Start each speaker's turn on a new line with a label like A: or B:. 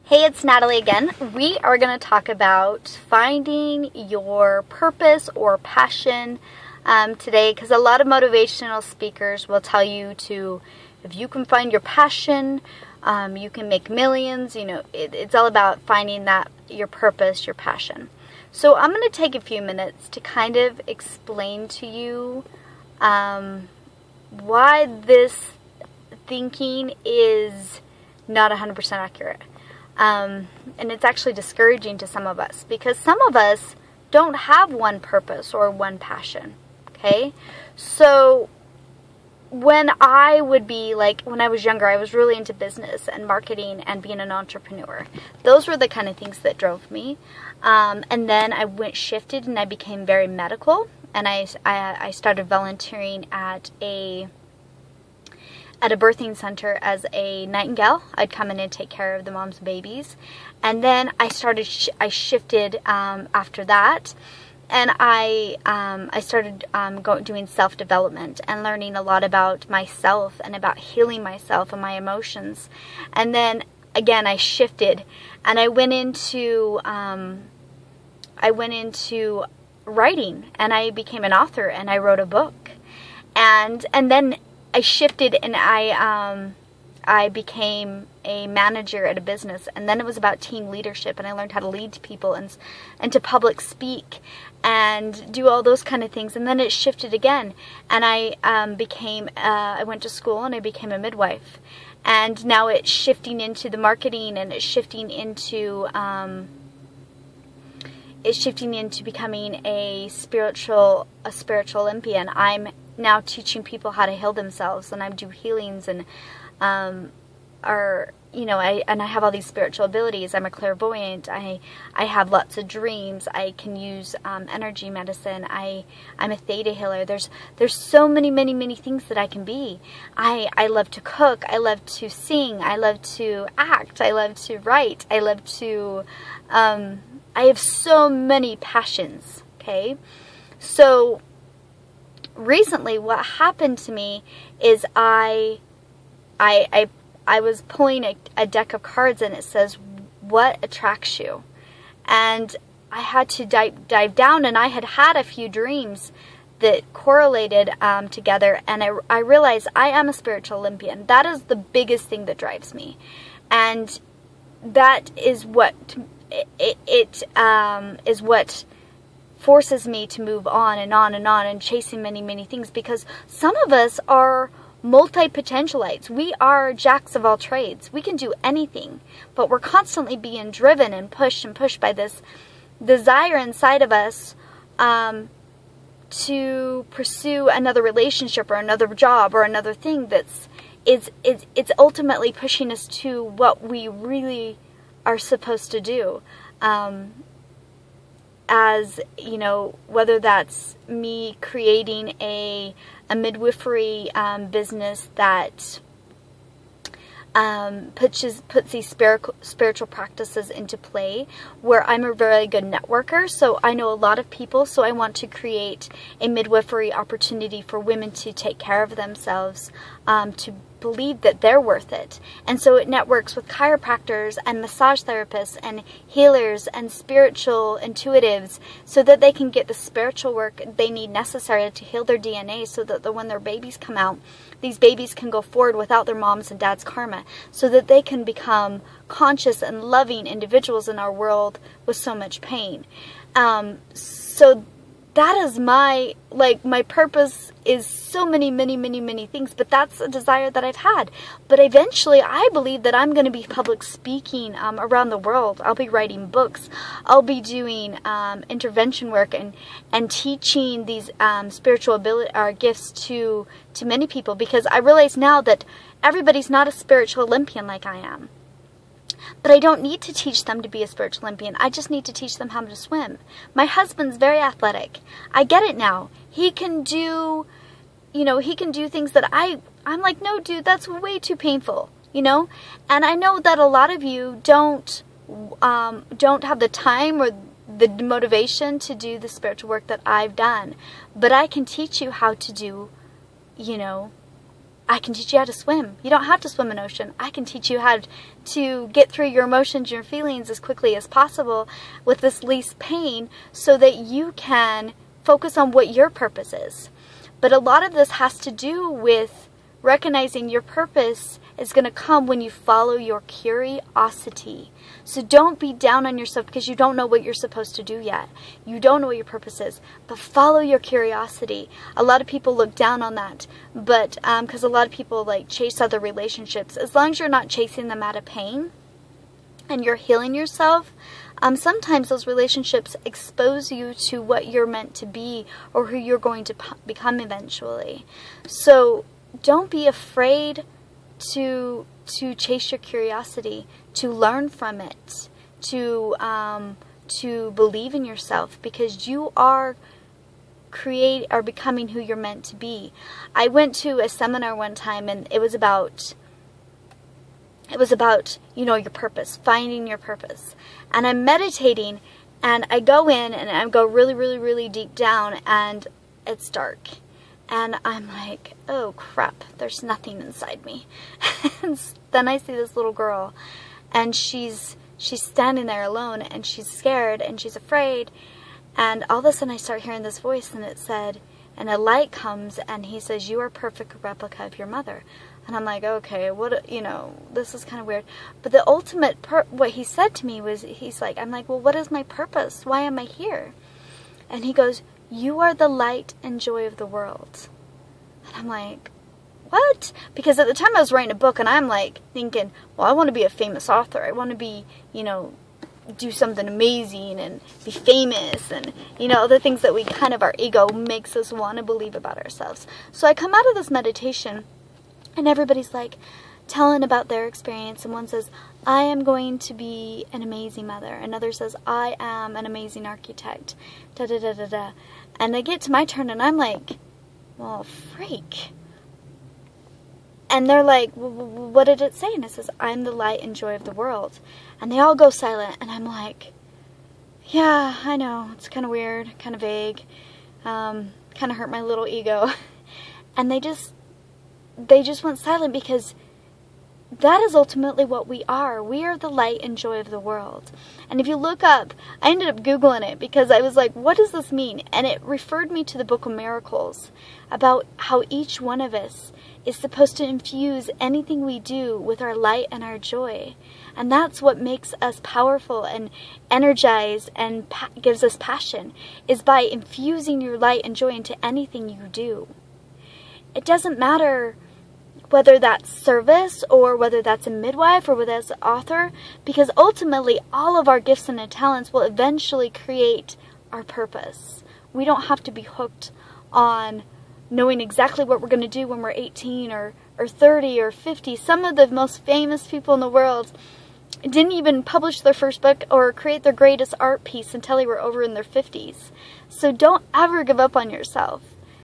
A: Hey, it's Natalie again. We are going to talk about finding your purpose or passion today, because a lot of motivational speakers will tell you to, if you can find your passion, you can make millions. You know, it's all about finding that, your purpose, your passion. So I'm going to take a few minutes to kind of explain to you why this thinking is not 100% accurate. And it's actually discouraging to some of us, because some of us don't have one purpose or one passion, okay? So when I was younger, I was really into business and marketing and being an entrepreneur. Those were the kind of things that drove me. And then I shifted and I became very medical, and I started volunteering at a birthing center as a nightingale. I'd come in and take care of the moms and babies. And then I shifted after that, and I started doing self-development and learning a lot about myself and about healing myself and my emotions. And then again I shifted and I went into writing, and I became an author and I wrote a book. And then I shifted and I became a manager at a business, and then it was about team leadership, and I learned how to lead people and to public speak and do all those kind of things. And then it shifted again, and I went to school and I became a midwife, and now it's shifting into the marketing, and it's shifting into becoming a spiritual Olympian. I'm now teaching people how to heal themselves, and I do healings, and I have all these spiritual abilities. I'm a clairvoyant. I have lots of dreams. I can use energy medicine. I'm a theta healer. There's so many things that I can be. I love to cook. I love to sing. I love to act. I love to write. I love to I have so many passions, okay? So recently what happened to me is I was pulling a deck of cards, and it says, what attracts you? And I had to dive down, and I had a few dreams that correlated together, and I realized I am a spiritual Olympian. That is the biggest thing that drives me, and that is what is what forces me to move on and on and on and chasing many things, because some of us are multipotentialites. We are jacks of all trades. We can do anything, but we're constantly being driven and pushed by this desire inside of us to pursue another relationship or another job or another thing it's ultimately pushing us to what we really are supposed to do. As you know, whether that's me creating a midwifery business that puts these spiritual practices into play, where I'm a very good networker, so I know a lot of people, so I want to create a midwifery opportunity for women to take care of themselves, to believe that they're worth it. And so it networks with chiropractors and massage therapists and healers and spiritual intuitives, so that they can get the spiritual work they need necessary to heal their DNA, so that when their babies come out, these babies can go forward without their mom's and dad's karma, so that they can become conscious and loving individuals in our world with so much pain. So that is my purpose, is so many things, but that's a desire that I've had. But eventually I believe that I'm going to be public speaking around the world. I'll be writing books. I'll be doing intervention work and teaching these spiritual ability or gifts to many people, because I realize now that everybody's not a spiritual Olympian like I am. But I don't need to teach them to be a spiritual Olympian. I just need to teach them how to swim. My husband's very athletic. I get it now. He can do, he can do things that I'm like, no, dude, that's way too painful, And I know that a lot of you don't have the time or the motivation to do the spiritual work that I've done. But I can teach you how to do, I can teach you how to swim. You don't have to swim an ocean. I can teach you how to get through your emotions, your feelings as quickly as possible with this least pain so that you can focus on what your purpose is. But a lot of this has to do with recognizing your purpose is going to come when you follow your curiosity. So don't be down on yourself because you don't know what you're supposed to do yet. You don't know what your purpose is, but follow your curiosity. A lot of people look down on that, but because a lot of people like chase other relationships. As long as you're not chasing them out of pain and you're healing yourself, sometimes those relationships expose you to what you're meant to be or who you're going to become eventually. So don't be afraid to chase your curiosity, to learn from it, to believe in yourself, because you are becoming who you're meant to be. I went to a seminar one time, and it was about your purpose, finding your purpose. And I'm meditating, and I go in and I go really, really, really deep down, and it's dark. And I'm like, oh crap, there's nothing inside me. And then I see this little girl, and she's standing there alone, and she's scared, and she's afraid. And all of a sudden I start hearing this voice, and it said, and a light comes, and he says, you are a perfect replica of your mother. And I'm like, okay, this is kind of weird. But the ultimate, what he said to me was, I'm like, well, what is my purpose? Why am I here? And he goes, you are the light and joy of the world. And I'm like, what? Because at the time I was writing a book, and I'm like thinking, well, I want to be a famous author. I want to be, do something amazing and be famous and, the things that we kind of, our ego makes us want to believe about ourselves. So I come out of this meditation, and everybody's like telling about their experience, and one says, I am going to be an amazing mother. Another says, I am an amazing architect. Da da da da da. And I get to my turn, and I'm like, well, freak. And they're like, well, what did it say? And it says, I'm the light and joy of the world. And they all go silent, and I'm like, yeah, I know, it's kind of weird, kind of vague, kind of hurt my little ego. And they just went silent, because that is ultimately what we are. We are the light and joy of the world. And if you look up, I ended up Googling it because I was like, what does this mean? And it referred me to the Book of Miracles, about how each one of us is supposed to infuse anything we do with our light and our joy. And that's what makes us powerful and energized and gives us passion, is by infusing your light and joy into anything you do. It doesn't matter whether that's service or whether that's a midwife or whether that's an author, because ultimately all of our gifts and talents will eventually create our purpose. We don't have to be hooked on knowing exactly what we're going to do when we're 18 or 30 or 50. Some of the most famous people in the world didn't even publish their first book or create their greatest art piece until they were over in their 50s. So don't ever give up on yourself.